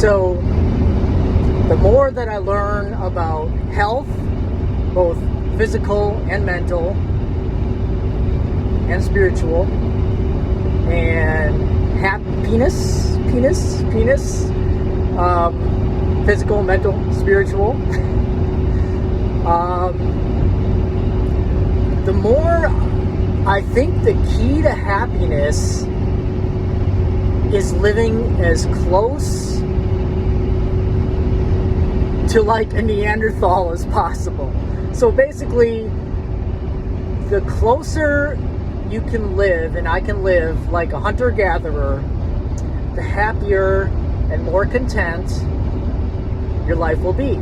So the more that I learn about health, both physical and mental and spiritual, and happiness, physical, mental, spiritual, the more I think the key to happiness is living as close to like a Neanderthal as possible. So basically, the closer you can live, and I can live like a hunter-gatherer, the happier and more content your life will be.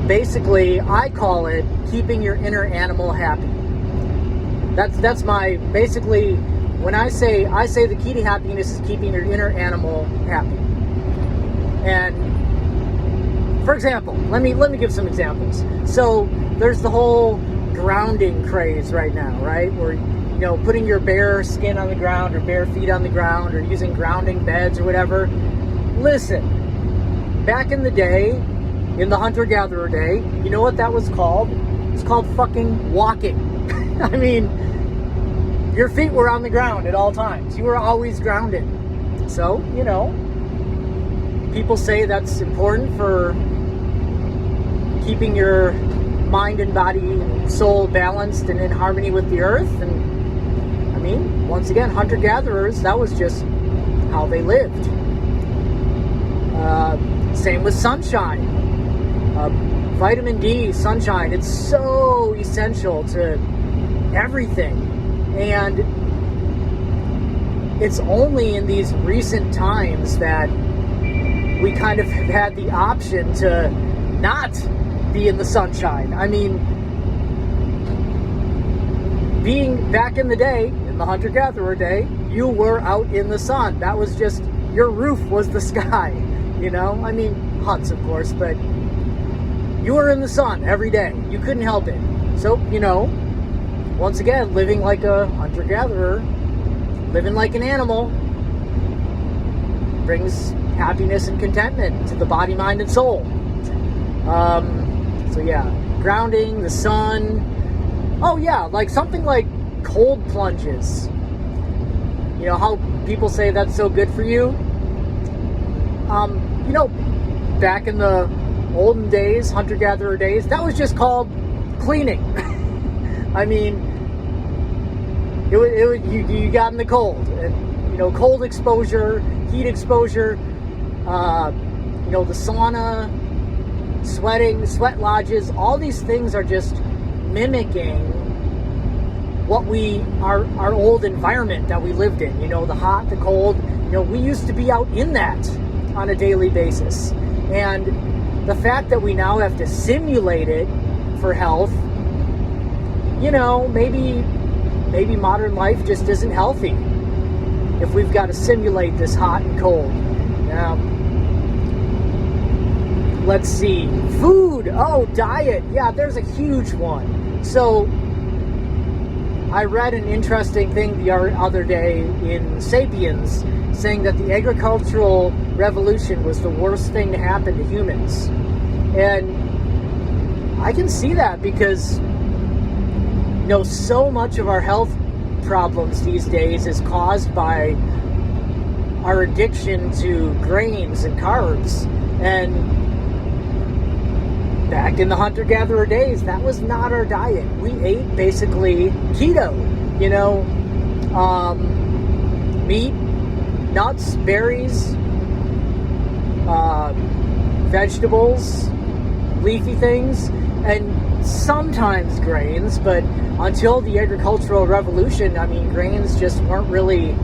Basically, I call it keeping your inner animal happy. That's my, basically, when I say the key to happiness is keeping your inner animal happy. And for example, let me give some examples. So there's the whole grounding craze right now, right? Where, you know, putting your bare skin on the ground or bare feet on the ground or using grounding beds or whatever. Listen, back in the day, in the hunter-gatherer day, you know what that was called? It's called fucking walking. I mean, your feet were on the ground at all times. You were always grounded. So, you know, people say that's important for keeping your mind and body and soul balanced and in harmony with the earth. And I mean, once again, hunter-gatherers, that was just how they lived. Same with sunshine. Vitamin D, sunshine, it's so essential to everything. And it's only in these recent times that we kind of have had the option to not be in the sunshine. I mean, being back in the day, in the hunter-gatherer day, you were out in the sun. That was just, your roof was the sky, you know? I mean, huts, of course, but you were in the sun every day. You couldn't help it. So, you know, once again, living like a hunter-gatherer, living like an animal, brings happiness and contentment to the body, mind, and soul. So yeah, grounding, the sun. Oh yeah, like something like cold plunges. You know how people say that's so good for you? You know, back in the olden days, hunter-gatherer days, that was just called cleaning. I mean, you got in the cold, and you know, cold exposure, heat exposure, you know, the sauna, sweating, sweat lodges, all these things are just mimicking what our old environment that we lived in. You know, the hot, the cold, you know, we used to be out in that on a daily basis. And the fact that we now have to simulate it for health, you know, maybe modern life just isn't healthy if we've got to simulate this hot and cold. Let's see. Food. Oh, diet. Yeah, there's a huge one. So I read an interesting thing the other day in Sapiens saying that the agricultural revolution was the worst thing to happen to humans. And I can see that because, you know, so much of our health problems these days is caused by our addiction to grains and carbs. And back in the hunter-gatherer days, that was not our diet. We ate basically keto, you know, meat, nuts, berries, vegetables, leafy things, and sometimes grains. But until the agricultural revolution, I mean, grains just weren't really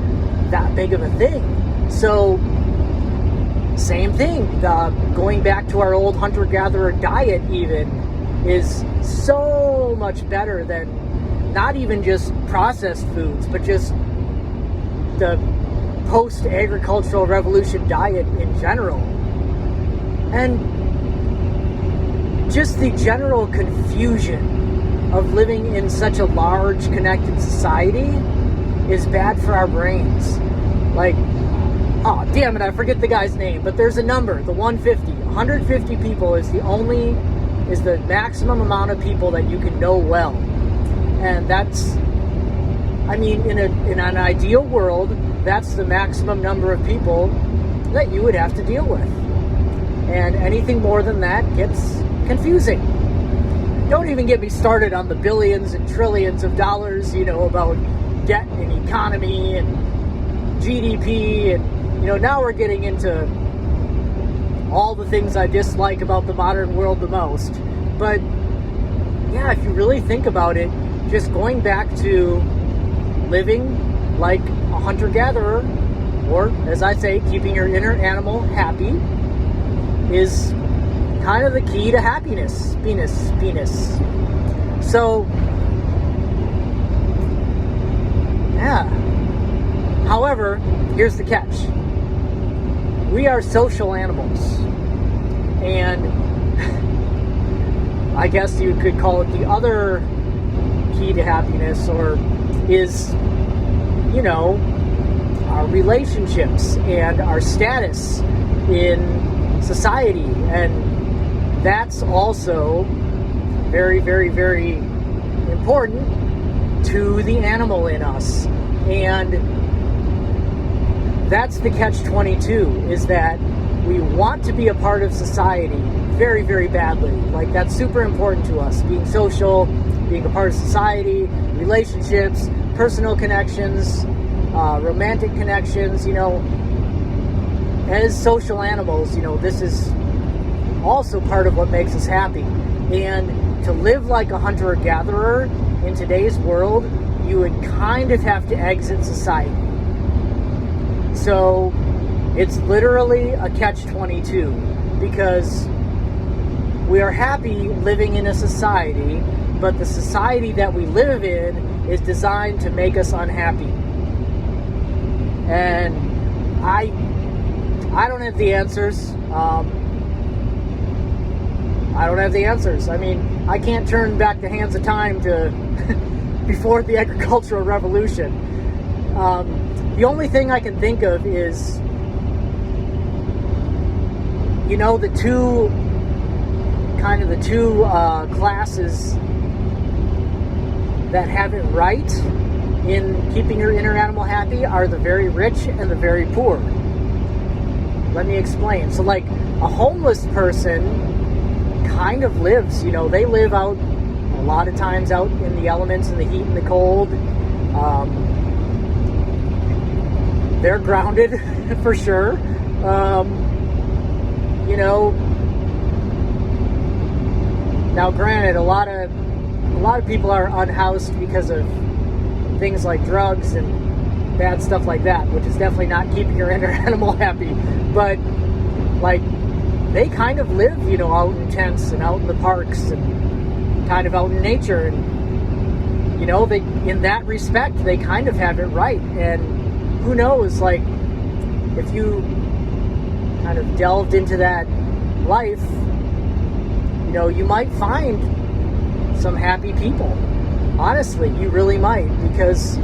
that big of a thing. So same thing, going back to our old hunter-gatherer diet even is so much better than not even just processed foods, but just the post-agricultural revolution diet in general. And just the general confusion of living in such a large, connected society is bad for our brains. Like, oh, damn it, I forget the guy's name, but there's a number, the 150. 150 people is the maximum amount of people that you can know well. And that's, I mean, in an ideal world, that's the maximum number of people that you would have to deal with. And anything more than that gets confusing. Don't even get me started on the billions and trillions of dollars, about debt and economy and GDP. And, now we're getting into all the things I dislike about the modern world the most. But, yeah, if you really think about it, just going back to living like a hunter-gatherer, or, as I say, keeping your inner animal happy, is kind of the key to happiness. Penis. So, yeah. However, here's the catch. We are social animals. And I guess you could call it the other key to happiness, or is, our relationships and our status in society. And that's also very, very, very important to the animal in us. And that's the catch-22, is that we want to be a part of society very, very badly. Like, that's super important to us. Being social, being a part of society, relationships, personal connections, romantic connections, as social animals, this is also part of what makes us happy. And to live like a hunter or gatherer in today's world, you would kind of have to exit society. So it's literally a catch-22, because we are happy living in a society, but the society that we live in is designed to make us unhappy. And I don't have the answers. I don't have the answers. I mean, I can't turn back the hands of time to before the agricultural revolution. The only thing I can think of is, the two classes that have it right in keeping your inner animal happy are the very rich and the very poor. Let me explain. So, like, a homeless person kind of lives, they live out a lot of times out in the elements, in the heat and the cold. They're grounded for sure. Now granted, a lot of people are unhoused because of things like drugs and bad stuff like that, which is definitely not keeping your inner animal happy. But, like, they kind of live, out in tents and out in the parks and kind of out in nature. And, they, in that respect, they kind of have it right. And who knows, like, if you kind of delved into that life, you might find some happy people. Honestly, you really might, because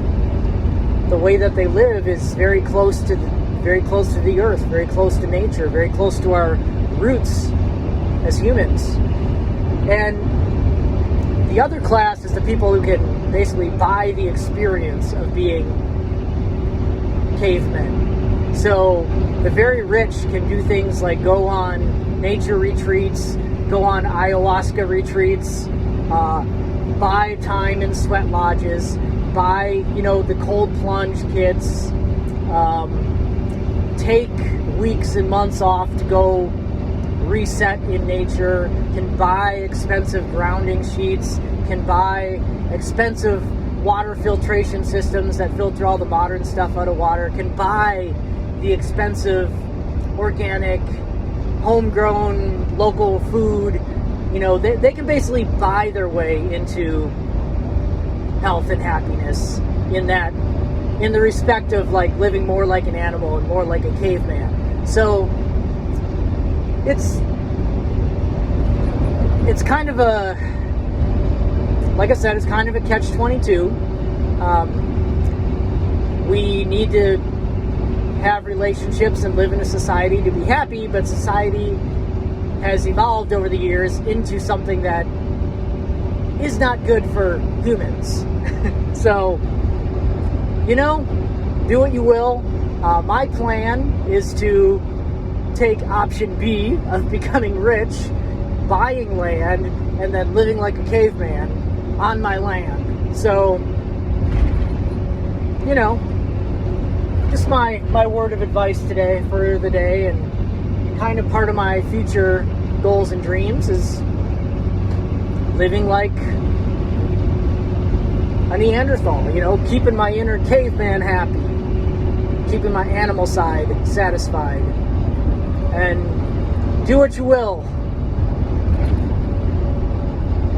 the way that they live is very close to the earth, very close to nature, very close to our roots as humans. And the other class is the people who can basically buy the experience of being cavemen. So the very rich can do things like go on nature retreats, go on ayahuasca retreats, buy time in sweat lodges, buy, the cold plunge kits, take weeks and months off to go reset in nature, can buy expensive grounding sheets, can buy expensive water filtration systems that filter all the modern stuff out of water, can buy the expensive organic homegrown local food. They can basically buy their way into health and happiness in the respect of, like, living more like an animal and more like a caveman. So it's kind of a, like I said, it's kind of a catch-22. We need to have relationships and live in a society to be happy, but society has evolved over the years into something that is not good for humans. So, do what you will. My plan is to take option B of becoming rich, buying land, and then living like a caveman on my land. So, just my word of advice today for the day, and kind of part of my future goals and dreams is living like a Neanderthal, keeping my inner caveman happy, keeping my animal side satisfied, and do what you will.